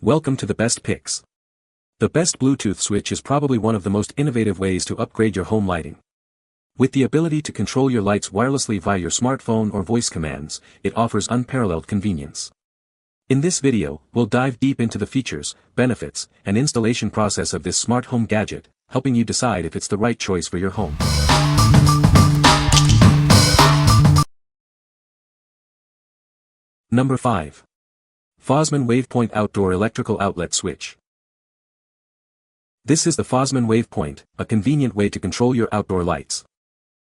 Welcome to the best picks. The best Bluetooth switch is probably one of the most innovative ways to upgrade your home lighting. With the ability to control your lights wirelessly via your smartphone or voice commands, it offers unparalleled convenience. In this video, we'll dive deep into the features, benefits, and installation process of this smart home gadget, helping you decide if it's the right choice for your home. Number 5. Fosmon WavePoint Outdoor Electrical Outlet Switch. This is the Fosmon WavePoint, a convenient way to control your outdoor lights.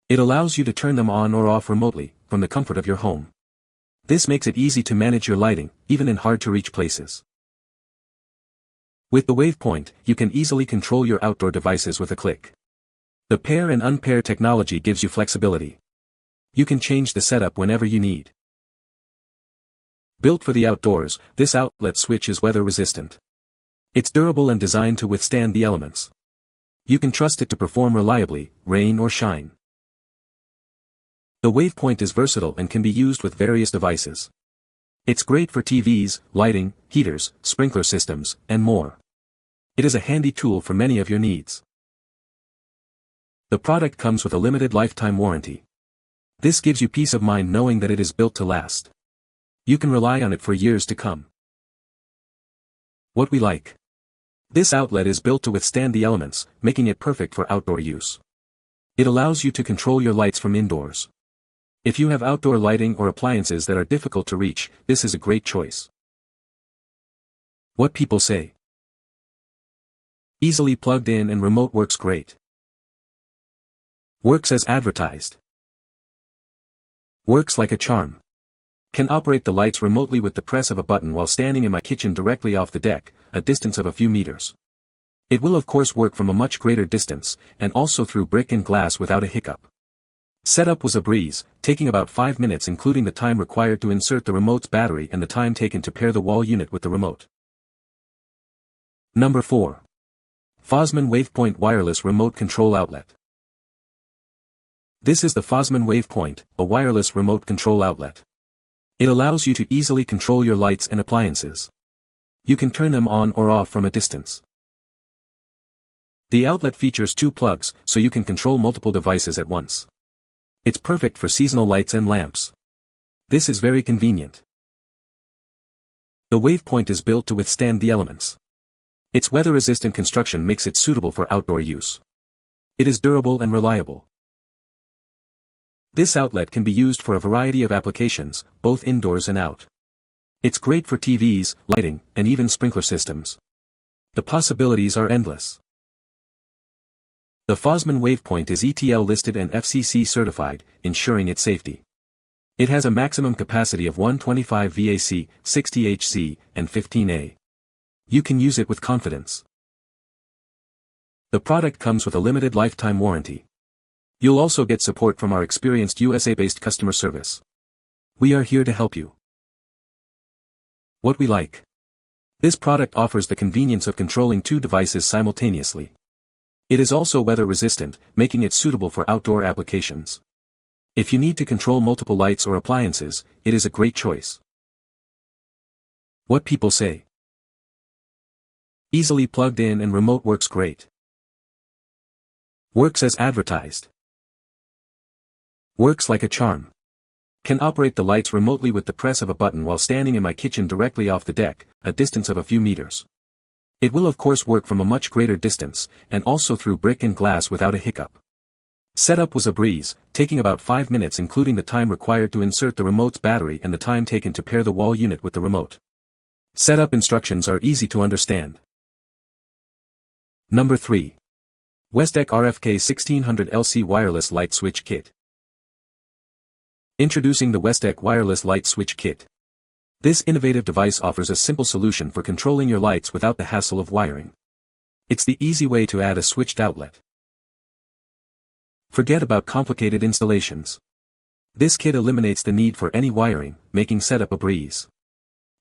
It allows you to turn them on or off remotely, from the comfort of your home. This makes it easy to manage your lighting, even in hard-to-reach places. With the WavePoint, you can easily control your outdoor devices with a click. The pair and unpair technology gives you flexibility. You can change the setup whenever you need. Built for the outdoors, this outlet switch is weather-resistant. It's durable and designed to withstand the elements. You can trust it to perform reliably, rain or shine. The WavePoint is versatile and can be used with various devices. It's great for TVs, lighting, heaters, sprinkler systems, and more. It is a handy tool for many of your needs. The product comes with a limited lifetime warranty. This gives you peace of mind knowing that it is built to last. You can rely on it for years to come. What we like. This outlet is built to withstand the elements, making it perfect for outdoor use. It allows you to control your lights from indoors. If you have outdoor lighting or appliances that are difficult to reach, this is a great choice. What people say. Easily plugged in and remote works great. Works as advertised. Works like a charm. Can operate the lights remotely with the press of a button while standing in my kitchen directly off the deck, a distance of a few meters. It will of course work from a much greater distance, and also through brick and glass without a hiccup. Setup was a breeze, taking about 5 minutes including the time required to insert the remote's battery and the time taken to pair the wall unit with the remote. Number 4. Fosmon WavePoint Wireless Remote Control Outlet. This is the Fosmon WavePoint, a wireless remote control outlet. It allows you to easily control your lights and appliances. You can turn them on or off from a distance. The outlet features 2 plugs, so you can control multiple devices at once. It's perfect for seasonal lights and lamps. This is very convenient. The WavePoint is built to withstand the elements. Its weather-resistant construction makes it suitable for outdoor use. It is durable and reliable. This outlet can be used for a variety of applications, both indoors and out. It's great for TVs, lighting, and even sprinkler systems. The possibilities are endless. The Fosmon WavePoint is ETL listed and FCC certified, ensuring its safety. It has a maximum capacity of 125 VAC, 60 HC, and 15A. You can use it with confidence. The product comes with a limited lifetime warranty. You'll also get support from our experienced USA-based customer service. We are here to help you. What we like. This product offers the convenience of controlling 2 devices simultaneously. It is also weather-resistant, making it suitable for outdoor applications. If you need to control multiple lights or appliances, it is a great choice. What people say. Easily plugged in and remote works great. Works as advertised. Works like a charm. Can operate the lights remotely with the press of a button while standing in my kitchen directly off the deck, a distance of a few meters. It will of course work from a much greater distance, and also through brick and glass without a hiccup. Setup was a breeze, taking about 5 minutes including the time required to insert the remote's battery and the time taken to pair the wall unit with the remote. Setup instructions are easy to understand. Number 3. Westek RFK 1600 LC Wireless Light Switch Kit. Introducing the Westek Wireless Light Switch Kit. This innovative device offers a simple solution for controlling your lights without the hassle of wiring. It's the easy way to add a switched outlet. Forget about complicated installations. This kit eliminates the need for any wiring, making setup a breeze.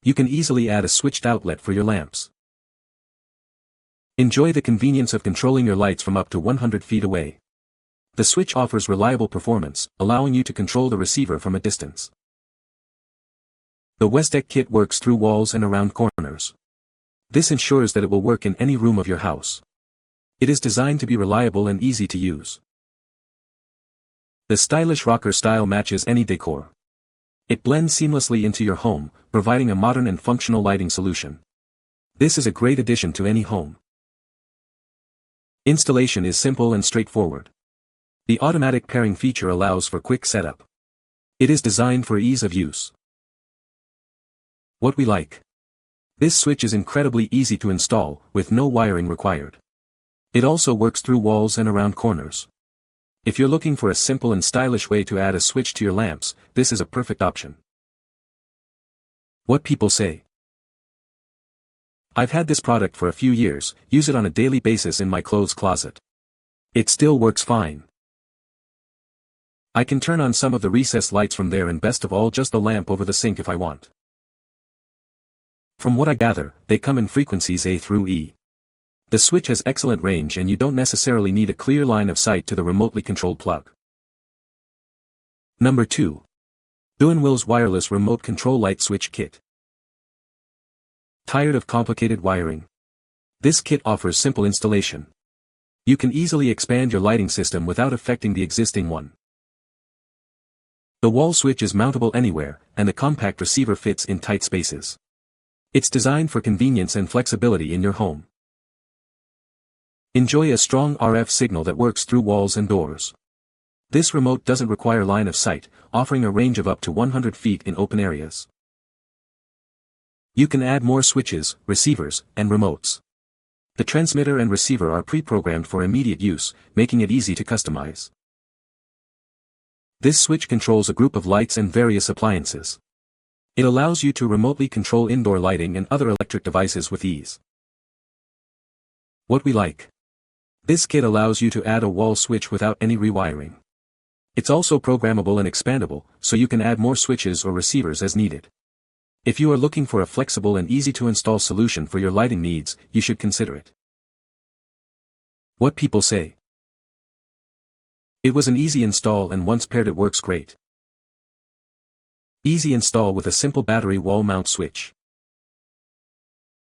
You can easily add a switched outlet for your lamps. Enjoy the convenience of controlling your lights from up to 100 feet away. The switch offers reliable performance, allowing you to control the receiver from a distance. The Westek kit works through walls and around corners. This ensures that it will work in any room of your house. It is designed to be reliable and easy to use. The stylish rocker style matches any decor. It blends seamlessly into your home, providing a modern and functional lighting solution. This is a great addition to any home. Installation is simple and straightforward. The automatic pairing feature allows for quick setup. It is designed for ease of use. What we like. This switch is incredibly easy to install, with no wiring required. It also works through walls and around corners. If you're looking for a simple and stylish way to add a switch to your lamps, this is a perfect option. What people say. I've had this product for a few years, use it on a daily basis in my clothes closet. It still works fine. I can turn on some of the recessed lights from there and best of all just the lamp over the sink if I want. From what I gather, they come in frequencies A through E. The switch has excellent range and you don't necessarily need a clear line of sight to the remotely controlled plug. Number 2. DEWENWILS Wireless Remote Control Light Switch Kit. Tired of complicated wiring? This kit offers simple installation. You can easily expand your lighting system without affecting the existing one. The wall switch is mountable anywhere, and the compact receiver fits in tight spaces. It's designed for convenience and flexibility in your home. Enjoy a strong RF signal that works through walls and doors. This remote doesn't require line of sight, offering a range of up to 100 feet in open areas. You can add more switches, receivers, and remotes. The transmitter and receiver are pre-programmed for immediate use, making it easy to customize. This switch controls a group of lights and various appliances. It allows you to remotely control indoor lighting and other electric devices with ease. What we like. This kit allows you to add a wall switch without any rewiring. It's also programmable and expandable, so you can add more switches or receivers as needed. If you are looking for a flexible and easy-to-install solution for your lighting needs, you should consider it. What people say. It was an easy install and once paired it works great. Easy install with a simple battery wall mount switch.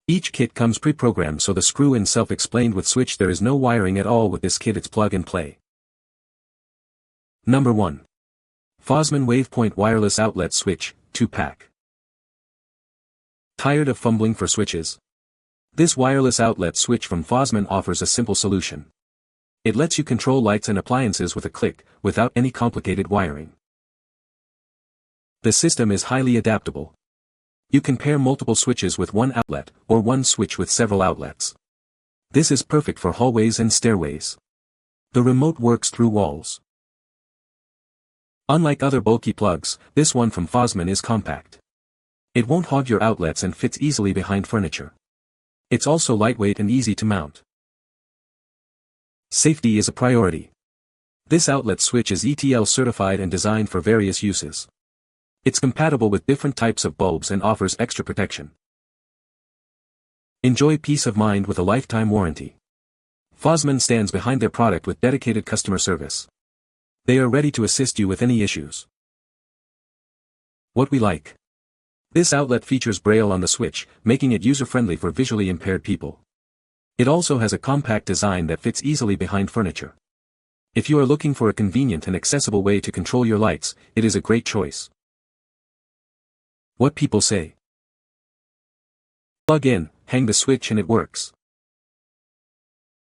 Each kit comes pre-programmed so the screw-in self-explained with switch. There is no wiring at all with this kit, it's plug and play. Number 1. Fosmon WavePoint Wireless Outlet Switch, 2-pack. Tired of fumbling for switches? This wireless outlet switch from Fosmon offers a simple solution. It lets you control lights and appliances with a click, without any complicated wiring. The system is highly adaptable. You can pair multiple switches with one outlet, or one switch with several outlets. This is perfect for hallways and stairways. The remote works through walls. Unlike other bulky plugs, this one from Fosmon is compact. It won't hog your outlets and fits easily behind furniture. It's also lightweight and easy to mount. Safety is a priority. This outlet switch is ETL certified and designed for various uses. It's compatible with different types of bulbs and offers extra protection. Enjoy peace of mind with a lifetime warranty. Fosmon stands behind their product with dedicated customer service. They are ready to assist you with any issues. What we like. This outlet features Braille on the switch, making it user-friendly for visually impaired people. It also has a compact design that fits easily behind furniture. If you are looking for a convenient and accessible way to control your lights, it is a great choice. What people say. Plug in, hang the switch and it works.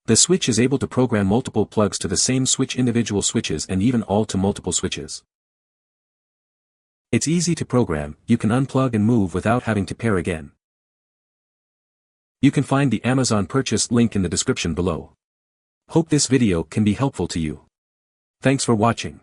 The switch is able to program multiple plugs to the same switch, individual switches, and even all to multiple switches. It's easy to program, you can unplug and move without having to pair again. You can find the Amazon purchase link in the description below. Hope this video can be helpful to you. Thanks for watching.